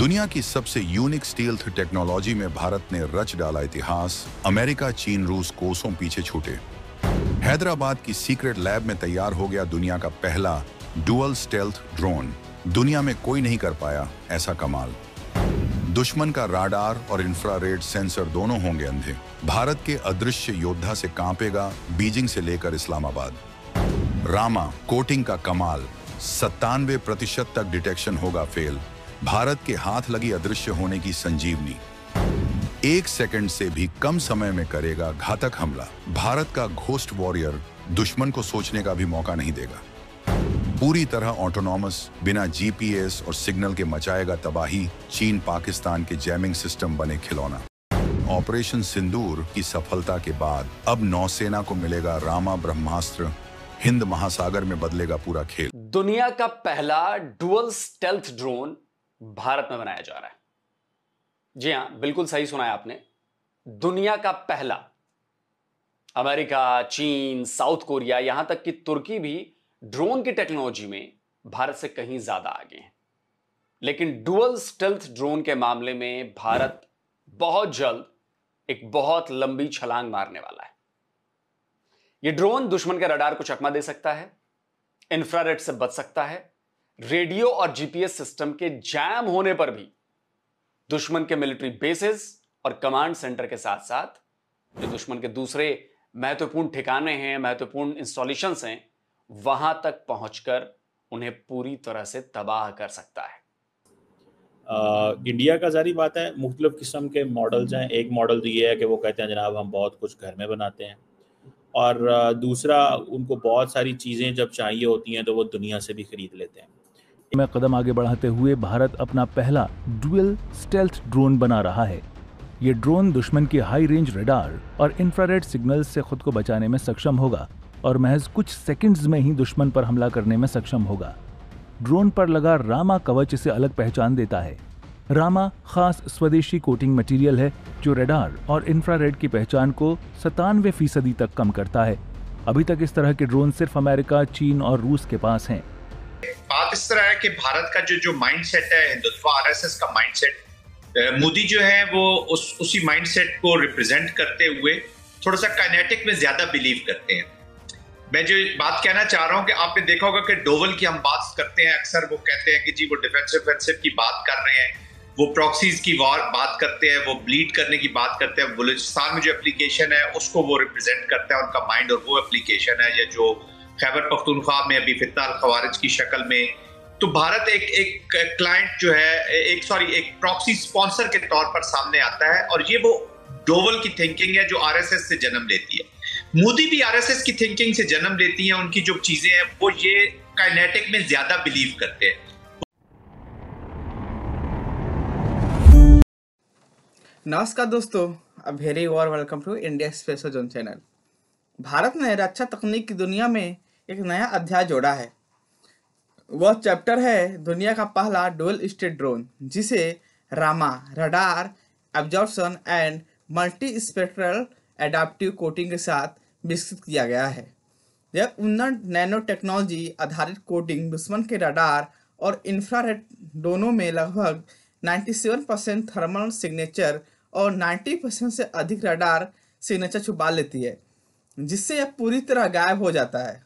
दुनिया की सबसे यूनिक स्टील्थ टेक्नोलॉजी में भारत ने रच डाला इतिहास। अमेरिका, चीन, रूस कोसों पीछे छूटे। हैदराबाद की सीक्रेट लैब में तैयार हो गया दुनिया का पहला डुअल स्टेल्थ ड्रोन। दुनिया में कोई नहीं कर पाया ऐसा कमाल। दुश्मन का राडार और इंफ्रारेड सेंसर दोनों होंगे अंधे। भारत के अदृश्य योद्धा से कांपेगा बीजिंग से लेकर इस्लामाबाद। रामा कोटिंग का कमाल, 97% तक डिटेक्शन होगा फेल। भारत के हाथ लगी अदृश्य होने की संजीवनी। 1 सेकंड से भी कम समय में करेगा घातक हमला। भारत का घोस्ट वॉरियर दुश्मन को सोचने का भी मौका नहीं देगा। पूरी तरह ऑटोनॉमस, बिना जीपीएस और सिग्नल के मचाएगा तबाही। चीन पाकिस्तान के जैमिंग सिस्टम बने खिलौना। ऑपरेशन सिंदूर की सफलता के बाद अब नौसेना को मिलेगा रामा ब्रह्मास्त्र। हिंद महासागर में बदलेगा पूरा खेल। दुनिया का पहला डुअल स्टेल्थ ड्रोन भारत में बनाया जा रहा है। जी हां, बिल्कुल सही सुना है आपने। दुनिया का पहला। अमेरिका, चीन, साउथ कोरिया, यहां तक कि तुर्की भी ड्रोन की टेक्नोलॉजी में भारत से कहीं ज्यादा आगे हैं। लेकिन डुअल स्टेल्थ ड्रोन के मामले में भारत बहुत जल्द एक बहुत लंबी छलांग मारने वाला है। यह ड्रोन दुश्मन के रडार को चकमा दे सकता है, इंफ्रारेड से बच सकता है, रेडियो और जीपीएस सिस्टम के जैम होने पर भी दुश्मन के मिलिट्री बेसेस और कमांड सेंटर के साथ साथ जो दुश्मन के दूसरे महत्वपूर्ण ठिकाने हैं, महत्वपूर्ण इंस्टॉलेशंस हैं, वहां तक पहुंचकर उन्हें पूरी तरह से तबाह कर सकता है। इंडिया का जारी बात है, मुख्तलिफ किस्म के मॉडल्स हैं। एक मॉडल तो ये है कि वो कहते हैं जनाब हम बहुत कुछ घर में बनाते हैं, और दूसरा उनको बहुत सारी चीज़ें जब चाहिए होती हैं तो वो दुनिया से भी खरीद लेते हैं। में कदम आगे बढ़ाते हुए भारत अपना पहला डुअल स्टेल्थ ड्रोन बना रहा है। ये ड्रोन दुश्मन की हाई रेंज रडार और इंफ्रारेड सिग्नल से खुद को बचाने में सक्षम होगा और महज कुछ सेकंड्स में ही दुश्मन पर हमला करने में सक्षम होगा। ड्रोन पर लगा रामा कवच इसे अलग पहचान देता है। रामा खास स्वदेशी कोटिंग मटेरियल है जो रडार और इंफ्रारेड की पहचान को 97% तक कम करता है। अभी तक इस तरह के ड्रोन सिर्फ अमेरिका, चीन और रूस के पास हैं। बात इस तरह है कि भारत का जो माइंडसेट है, हिंदुत्व आरएसएस का माइंडसेट, मोदी जो है वो उसी माइंडसेट को रिप्रेजेंट करते हुए थोड़ा सा काइनेटिक में ज्यादा बिलीव करते हैं। मैं जो बात कहना चाह रहा हूं कि आपने देखा होगा कि डोवल की हम बात करते हैं, अक्सर वो कहते हैं कि जी वो डिफेंसिव की बात कर रहे हैं, वो प्रॉक्सीज की बात करते हैं, वो ब्लीड करने की बात करते हैं। बलूचिस्तान में जो एप्लीकेशन है उसको वो रिप्रेजेंट करता है, उनका माइंड, और वो एप्लीकेशन है या जो खैबर पख्तूनख्वा में अभी फितना अल खवारिज की शक्ल में। तो भारत एक क्लाइंट जो है, एक प्रॉक्सी स्पॉन्सर के तौर पर सामने आता है, और ये वो डोवल की थिंकिंग है जो आरएसएस से जन्म लेती है। मोदी भी आरएसएस की थिंकिंग से जन्म लेती हैं। उनकी जो चीजें हैं वो ये काइनेटिक में ज्यादा बिलीव करते हैं। नमस्कार दोस्तों, a very warm welcome to India space zone channel. Bharat ने रक्षा तकनीक की दुनिया में एक नया अध्याय जोड़ा है। वह चैप्टर है दुनिया का पहला डुअल स्टेट ड्रोन, जिसे Rama radar absorption and multi spectral adaptive coating के साथ विकसित किया गया है। यह उन्नत नैनो टेक्नोलॉजी आधारित कोटिंग दुश्मन के रडार और इंफ्रारेड दोनों में लगभग 97% थर्मल सिग्नेचर और 90% से अधिक रडार सिग्नेचर छुपा लेती है, जिससे यह पूरी तरह गायब हो जाता है।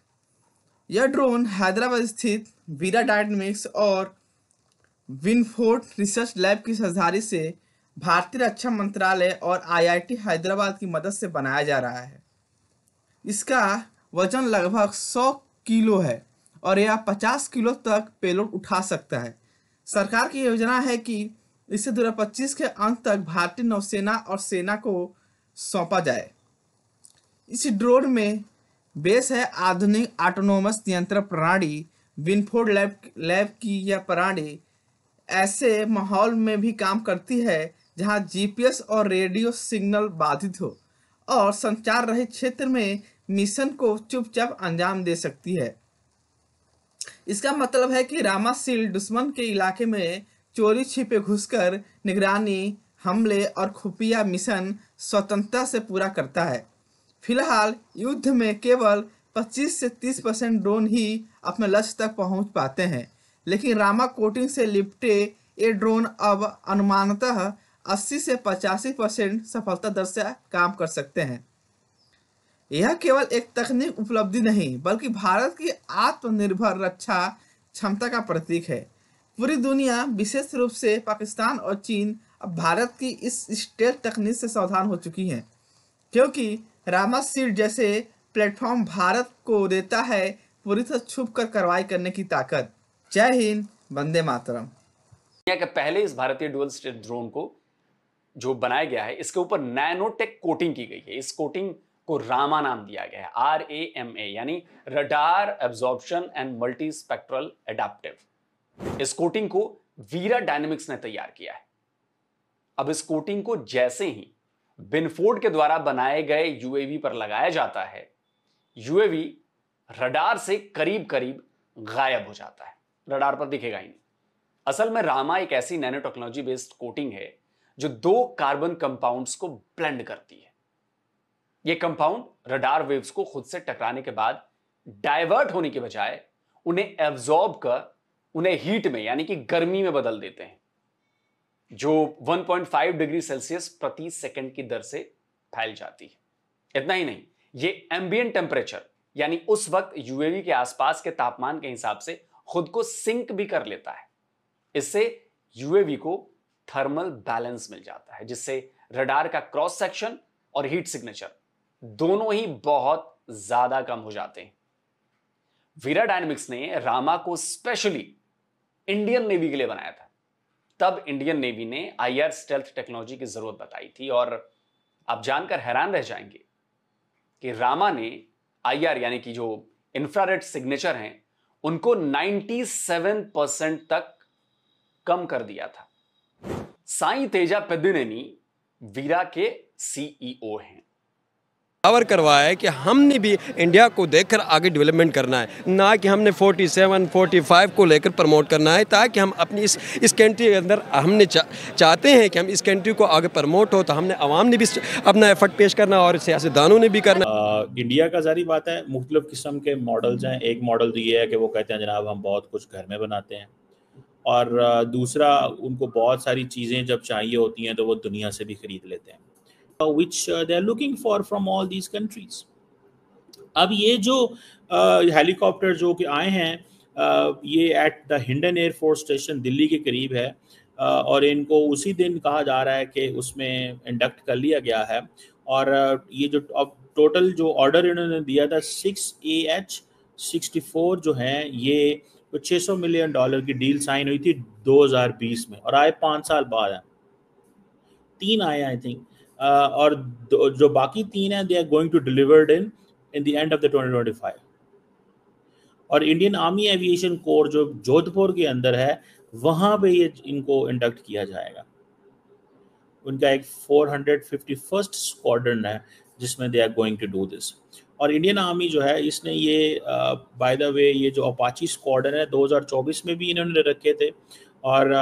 यह ड्रोन हैदराबाद स्थित वीरा डायनेमिक्स और विनफोर्ड रिसर्च लैब की साझेदारी से भारतीय रक्षा मंत्रालय और आईआईटी हैदराबाद की मदद से बनाया जा रहा है। इसका वजन लगभग 100 किलो है और यह 50 किलो तक पेलोड उठा सकता है। सरकार की योजना है कि इसे 2025 के अंत तक भारतीय नौसेना और सेना को सौंपा जाए। इस ड्रोन में बेस है आधुनिक ऑटोनोमस नियंत्रण प्रणाली। विनफोर्ड लैब की यह प्रणाली ऐसे माहौल में भी काम करती है जहां जीपीएस और रेडियो सिग्नल बाधित हो और संचार रहित क्षेत्र में मिशन को चुपचाप अंजाम दे सकती है। इसका मतलब है कि रामा शील्ड दुश्मन के इलाके में चोरी छिपे घुसकर निगरानी, हमले और खुफिया मिशन स्वतंत्रता से पूरा करता है। फिलहाल युद्ध में केवल 25 से 30% ड्रोन ही अपने लक्ष्य तक पहुंच पाते हैं, लेकिन रामा कोटिंग से लिपटे ये ड्रोन अब अनुमानतः 80 से 85% सफलता दर से काम कर सकते हैं। यह केवल एक तकनीक उपलब्धि नहीं बल्कि भारत की आत्मनिर्भर रक्षा क्षमता का प्रतीक है। पूरी दुनिया विशेष रूप से पाकिस्तान और चीन अब भारत की इस स्टेल्थ तकनीक से सावधान हो चुकी हैं, क्योंकि रामा सीड जैसे प्लेटफॉर्म भारत को देता है पूरी तरह छुप कर कार्रवाई करने की ताकत। जय हिंद, वंदे मातरम। दुनिया के पहले इस भारतीय डुअल स्टेल्थ ड्रोन को जो बनाया गया है, इसके ऊपर नैनोटेक कोटिंग की गई है। इस कोटिंग को रामा नाम दिया गया है, RAMA, यानी radar absorption and multi spectral adaptive. इस कोटिंग को वीरा डायनेमिक्स ने तैयार किया है। अब इस कोटिंग को जैसे ही बिनफोर्ड के द्वारा बनाए गए UAV पर लगाया जाता है, UAV रडार से करीब करीब गायब हो जाता है, रडार पर दिखेगा ही नहीं। असल में रामा एक ऐसी नैनो टेक्नोलॉजी बेस्ड कोटिंग है जो 2 कार्बन कंपाउंड्स को ब्लेंड करती है। यह कंपाउंड रडार वेव्स को खुद से टकराने के बाद डाइवर्ट होने के बजाय उन्हें एब्जॉर्ब कर उन्हें हीट में यानी कि गर्मी में बदल देते हैं, जो 1.5 डिग्री सेल्सियस प्रति सेकंड की दर से फैल जाती है। इतना ही नहीं, यह एम्बिएंट टेम्परेचर यानी उस वक्त UAV के आसपास के तापमान के हिसाब से खुद को सिंक भी कर लेता है। इससे UAV को थर्मल बैलेंस मिल जाता है, जिससे रडार का क्रॉस सेक्शन और हीट सिग्नेचर दोनों ही बहुत ज्यादा कम हो जाते हैं। वीरा डायनेमिक्स ने रामा को स्पेशली इंडियन नेवी के लिए बनाया था। तब इंडियन नेवी ने IR स्टेल्थ टेक्नोलॉजी की जरूरत बताई थी, और आप जानकर हैरान रह जाएंगे कि रामा ने IR यानी कि जो इंफ्रारेड सिग्नेचर हैं उनको 97% तक कम कर दिया था। साईं तेजा पेद्दिनेनी वीरा के CEO हैं। कवर करवाया है कि हमने भी इंडिया को देखकर आगे डेवलपमेंट करना है, ना कि हमने 47, 45 को लेकर प्रमोट करना है, ताकि हम अपनी इस कंट्री के अंदर हमने चाहते हैं कि हम इस कंट्री को आगे प्रमोट हो, तो हमने आवाम ने भी अपना एफर्ट पेश करना और सियासतदानों ने भी करना। इंडिया का जारी बात है, मुख्तलिफ किस्म के मॉडल्स हैं। एक मॉडल तो ये है कि वो कहते हैं जनाब हम बहुत कुछ घर में बनाते हैं, और दूसरा उनको बहुत सारी चीज़ें जब चाहिए होती हैं तो वो दुनिया से भी ख़रीद लेते हैं, which they are looking for from all these countries. अब ये जो हेलीकॉप्टर जो कि आए हैं, ये at the Hindon air force station Delhi के करीब है, और इनको उसी दिन कहा जा रहा है कि उसमें इंडक्ट कर लिया गया है। और ये जो अब टोटल जो ऑर्डर इन्होंने दिया था 6AH-64 जो हैं, ये $600 मिलियन की डील साइन हुई थी 2020 में, और आए 5 साल बाद हैं। 3 आए आई थिंक, और जो बाकी 3 हैं they are going to delivered in the end of the 2025। और इंडियन आर्मी एविएशन कोर जो जोधपुर के अंदर है, वहाँ पे ये इनको इंडक्ट किया जाएगा। उनका एक 451st स्क्वाड्रन है जिसमें they are going to do this. और इंडियन आर्मी जो है इसने ये बाय द वे ये जो अपाची स्क्वाड्रन है 2024 में भी इन्होंने रखे थे, और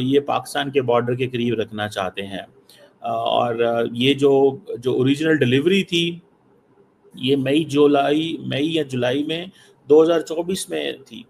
ये पाकिस्तान के बॉर्डर के करीब रखना चाहते हैं। और ये जो ओरिजिनल डिलीवरी थी ये मई या जुलाई में 2024 में थी,